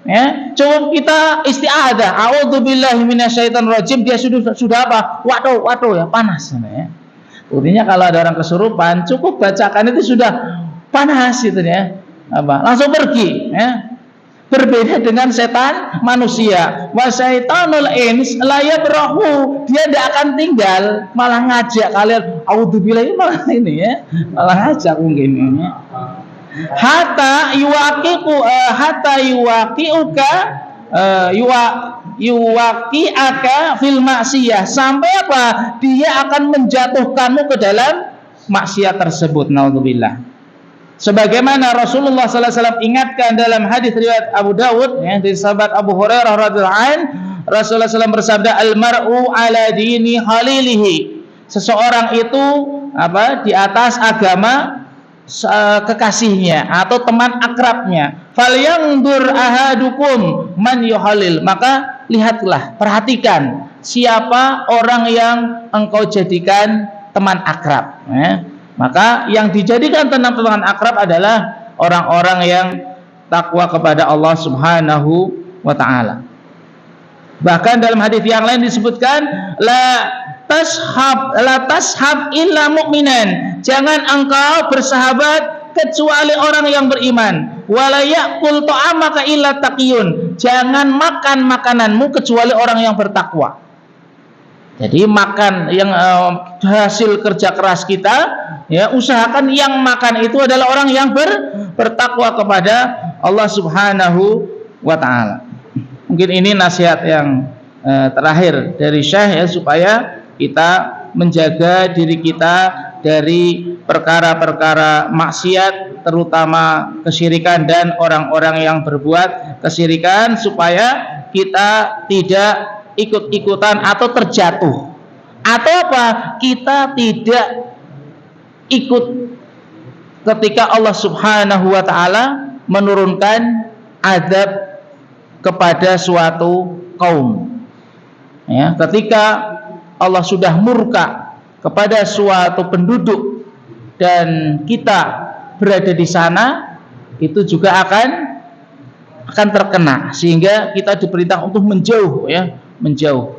Ya, coba kita isti'adzah, a'udzubillahi minasyaitonir rajim, dia sudah apa? Waduh ya, panas, ya. Artinya kalau ada orang kesurupan, cukup bacakan itu sudah panas itu, ya. Apa? Langsung pergi, ya. Berbeda dengan setan manusia. Wa syaitanul ins la yabrahu, dia tidak akan tinggal, malah ngajak kalian auzubillahi malah ini, ya. Malah ngajak mungkin ini. Hatta yuwaqi'aka fil maksiyah, sampai apa? Dia akan menjatuhkanmu ke dalam maksiat tersebut. Naudzubillah. Sebagaimana Rasulullah sallallahu alaihi wasallam ingatkan dalam hadis riwayat Abu Dawud, ya, dari sahabat Abu Hurairah radhiyallahu anhu, Rasulullah SAW bersabda, al-mar'u ala dini khalilihi, seseorang itu apa? Di atas agama kekasihnya atau teman akrabnya. Falyanzur ahadukum man yuhalil, maka lihatlah, perhatikan siapa orang yang engkau jadikan teman akrab, ya. Maka yang dijadikan teman akrab adalah orang-orang yang takwa kepada Allah Subhanahu wa ta'ala. Bahkan dalam hadis yang lain disebutkan, la tashab illa mu'minan, jangan engkau bersahabat kecuali orang yang beriman. wala ya'kul ta'amaka illa taqiyun. Jangan makan makananmu kecuali orang yang bertakwa. Jadi makan yang hasil kerja keras kita, ya, usahakan yang makan itu adalah orang yang bertakwa kepada Allah Subhanahu wa taala. Mungkin ini nasihat yang terakhir dari Syekh, ya, supaya kita menjaga diri kita dari perkara-perkara maksiat, terutama kesyirikan dan orang-orang yang berbuat kesyirikan, supaya kita tidak ikut-ikutan atau terjatuh, atau apa, kita tidak ikut ketika Allah Subhanahu wa taala menurunkan azab kepada suatu kaum, ya, ketika Allah sudah murka kepada suatu penduduk dan kita berada di sana, itu juga akan terkena, sehingga kita diperintah untuk menjauh, ya, menjauh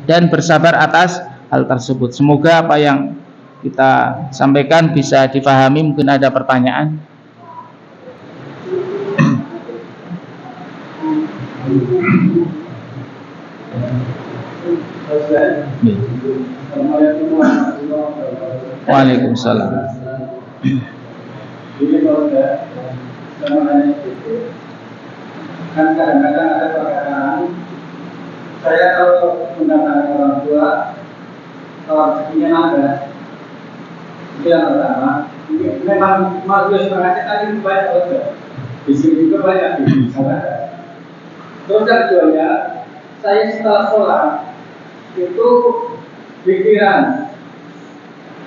dan bersabar atas hal tersebut. Semoga apa yang kita sampaikan bisa dipahami. Mungkin ada pertanyaan. Waalaikumsalam. Kan kadang-kadang ada perkataan, saya kalau mendatangi orang tua, kalau rezekinya nambah, itu yang pertama. Memang manusia semangatnya tadi banyak order, di sini juga banyak di sana. Terus yang keduanya, saya setelah sholat itu pikiran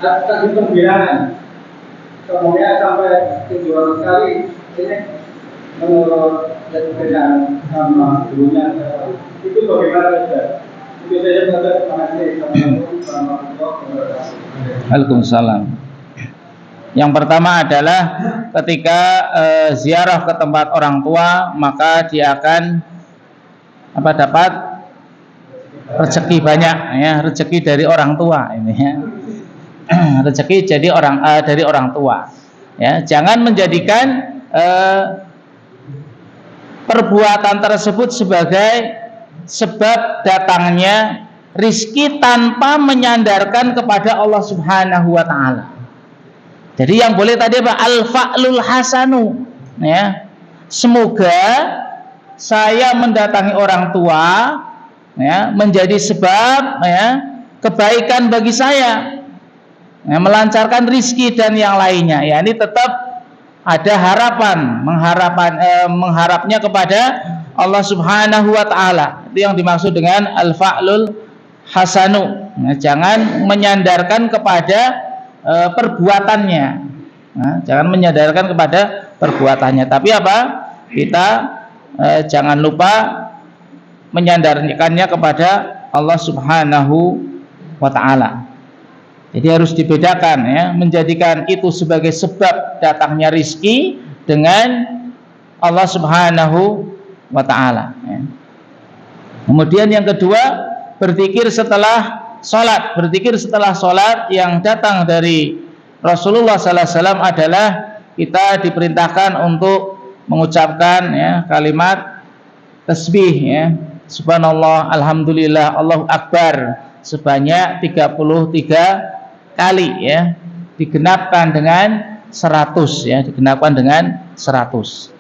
atau pembirangan, kemudian sampai 7 kali ini menurut kerjaan sama gurunya itu bagaimana saja? Itu saja saja. Terima kasih. Waalaikumsalam. Yang pertama adalah ketika ziarah ke tempat orang tua, maka dia akan dapat rezeki banyak, ya, rezeki dari orang tua ini, ya. Rezeki jadi dari orang tua, ya. Jangan menjadikan perbuatan tersebut sebagai sebab datangnya rizki tanpa menyandarkan kepada Allah Subhanahu wa taala. Jadi yang boleh tadi apa? Al-fa'lul hasanu, ya. Semoga saya mendatangi orang tua, ya, menjadi sebab, ya, kebaikan bagi saya, ya, melancarkan rizki dan yang lainnya. Ya, ini tetap ada harapan, mengharapnya kepada Allah Subhanahu wa taala. Itu yang dimaksud dengan al-fa'lul hasanu. Nah, jangan menyandarkan kepada perbuatannya. Nah, jangan menyandarkan kepada perbuatannya, tapi apa? Kita jangan lupa menyandarkannya kepada Allah Subhanahu wa taala. Jadi harus dibedakan, ya, menjadikan itu sebagai sebab datangnya rizki dengan Allah Subhanahu wa taala, ya. Kemudian yang kedua, berzikir setelah sholat. Berzikir setelah sholat yang datang dari Rasulullah sallallahu alaihi wasallam adalah kita diperintahkan untuk mengucapkan, ya, kalimat tasbih, ya, subhanallah, alhamdulillah, Allahu akbar sebanyak 33 kali, ya, digenapkan dengan 100, ya, digenapkan dengan 100.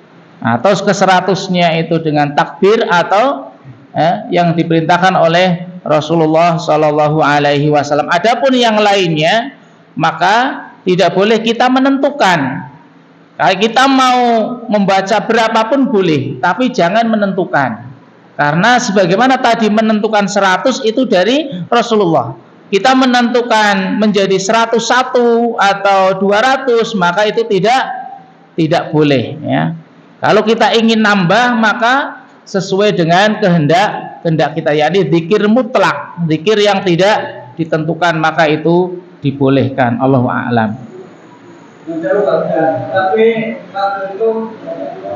Atau ke 100-nya itu dengan takbir atau yang diperintahkan oleh Rasulullah Shallallahu Alaihi Wasallam. Adapun yang lainnya, maka tidak boleh kita menentukan. Kalau kita mau membaca berapapun boleh, tapi jangan menentukan. Karena sebagaimana tadi menentukan 100 itu dari Rasulullah. Kita menentukan menjadi 101 atau 200, maka itu tidak boleh, ya. Kalau kita ingin nambah, maka sesuai dengan kehendak kita, yakni zikir mutlak, zikir yang tidak ditentukan, maka itu dibolehkan. Allahu a'lam. Tapi waktu itu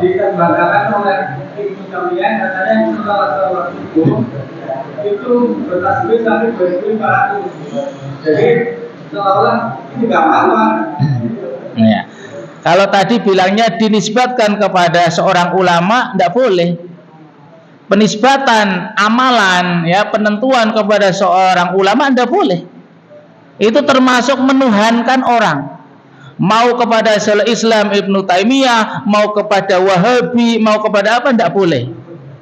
dikembangkan oleh ibu kalian, katanya setelah sholat itu bertasbih sampai 2400. Jadi seolah ini nggak apa-apa. Ya. Kalau tadi bilangnya dinisbatkan kepada seorang ulama, tidak boleh. Penisbatan amalan, ya, penentuan kepada seorang ulama tidak boleh. Itu termasuk menuhankan orang. Mau kepada Syekhul Islam Ibnu Taimiyah, mau kepada Wahabi, mau kepada apa, tidak boleh.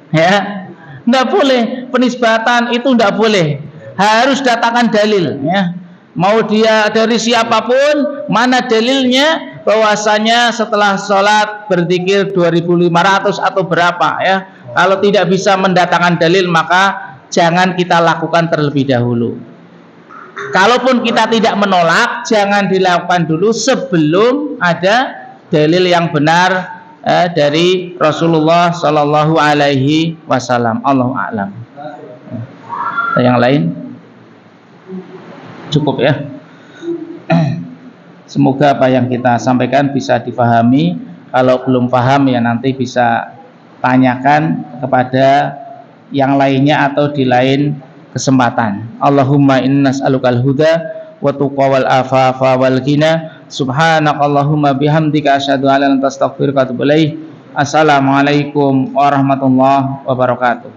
Ya, tidak boleh. Penisbatan itu tidak boleh. Harus datangkan dalil. Ya. Mau dia dari siapapun, mana dalilnya bahwasanya setelah sholat berzikir 2500 atau berapa, ya. Kalau tidak bisa mendatangkan dalil, maka jangan kita lakukan terlebih dahulu. Kalaupun kita tidak menolak, jangan dilakukan dulu sebelum ada dalil yang benar dari Rasulullah Shallallahu Alaihi Wasallam. Allahu a'lam. Yang lain cukup ya. Semoga apa yang kita sampaikan bisa difahami. Kalau belum paham ya nanti bisa tanyakan kepada yang lainnya atau di lain kesempatan. Allahumma inna nas'alukal huda wa tuqa wal afafa wal ghina. Subhanakallahumma bihamdika asyhadu an la ilaha illa anta astaghfiruka wa atubu ilaik. Assalamualaikum warahmatullahi wabarakatuh.